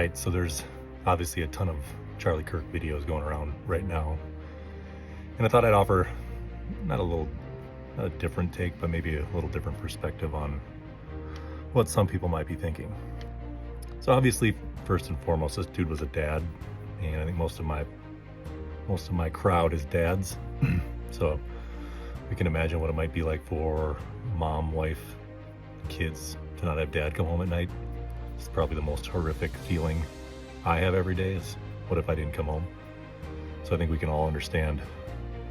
Right, so there's obviously a ton of Charlie Kirk videos going around right now. And I thought I'd offer not a different take, but maybe a little different perspective on what some people might be thinking. So obviously, first and foremost, this dude was a dad, and I think most of my crowd is dads. So we can imagine what it might be like for mom, wife, kids to not have dad come home at night. It's probably the most horrific feeling I have every day is, what if I didn't come home? So I think we can all understand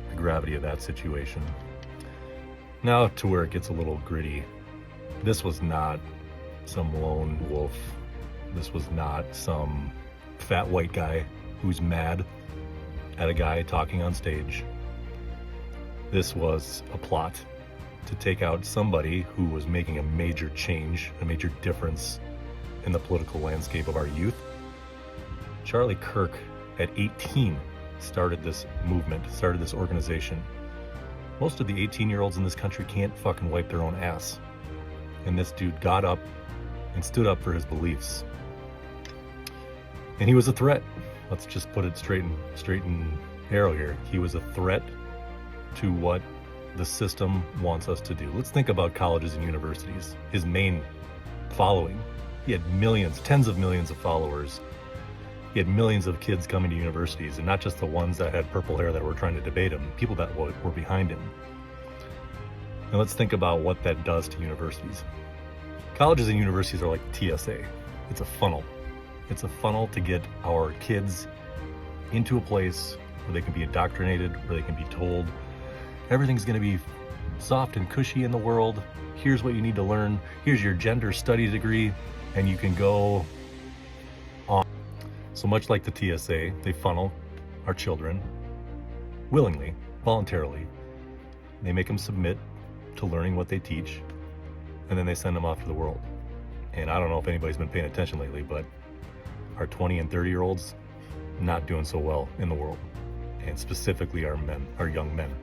the gravity of that situation. Now to where it gets a little gritty. This was not some lone wolf. This was not some fat white guy who's mad at a guy talking on stage. This was a plot to take out somebody who was making a major change, a major difference in the political landscape of our youth. Charlie Kirk, at 18, started this movement, started this organization. Most of the 18-year-olds in this country can't fucking wipe their own ass. And this dude got up and stood up for his beliefs. And he was a threat. Let's just put it straight and narrow here. He was a threat to what the system wants us to do. Let's think about colleges and universities. His main following. He had millions, tens of millions of followers. He had millions of kids coming to universities, and not just the ones that had purple hair that were trying to debate him, people that were behind him. And let's think about what that does to universities. Colleges and universities are like TSA. It's a funnel. It's a funnel to get our kids into a place where they can be indoctrinated, where they can be told everything's going to be soft and cushy in the world. Here's what you need to learn. Here's your gender studies degree, and you can go on. So much like the TSA, they funnel our children willingly, voluntarily. They make them submit to learning what they teach, and then they send them off to the world. And I don't know if anybody's been paying attention lately, but our 20 and 30-year-olds not doing so well in the world, and specifically our men, our young men.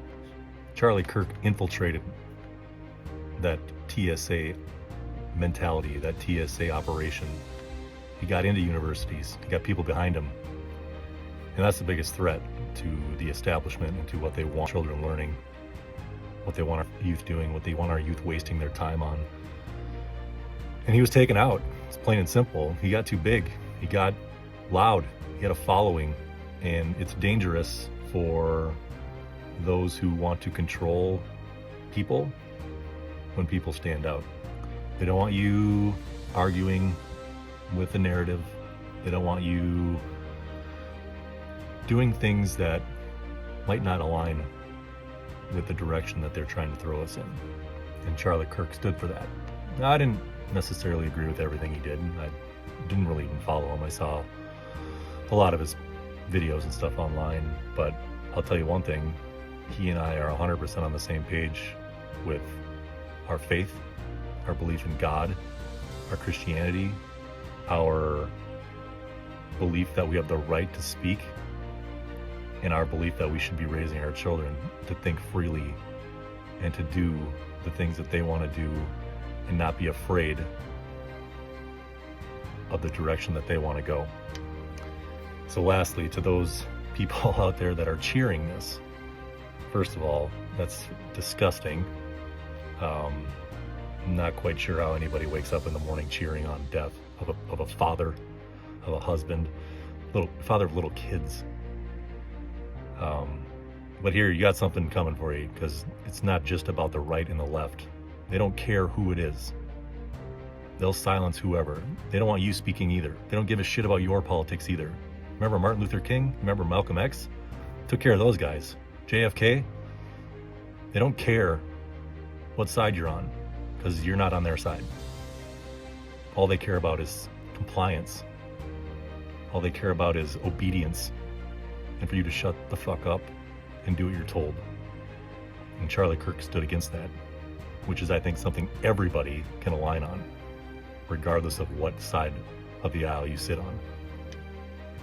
Charlie Kirk infiltrated that TSA mentality, that TSA operation. He got into universities, he got people behind him. And that's the biggest threat to the establishment and to what they want children learning, what they want our youth doing, what they want our youth wasting their time on. And he was taken out. It's plain and simple. He got too big. He got loud. He had a following. And it's dangerous for those who want to control people when people stand out. They don't want you arguing with the narrative. They don't want you doing things that might not align with the direction that they're trying to throw us in. And Charlie Kirk stood for that. Now, I didn't necessarily agree with everything he did. I didn't really even follow him. I saw a lot of his videos and stuff online, but I'll tell you one thing, he and I are 100% on the same page with our faith, our belief in God, our Christianity, our belief that we have the right to speak, and our belief that we should be raising our children to think freely and to do the things that they want to do and not be afraid of the direction that they want to go. So lastly, to those people out there that are cheering this, first of all, that's disgusting. I'm not quite sure how anybody wakes up in the morning cheering on death of a father, of a husband, father of little kids. But here, you got something coming for you, because it's not just about the right and the left. They don't care who it is. They'll silence whoever. They don't want you speaking either. They don't give a shit about your politics either. Remember Martin Luther King? Remember Malcolm X? Took care of those guys. JFK? They don't care what side you're on, because you're not on their side. All they care about is compliance. All they care about is obedience, and for you to shut the fuck up and do what you're told. And Charlie Kirk stood against that, which is, I think, something everybody can align on, regardless of what side of the aisle you sit on.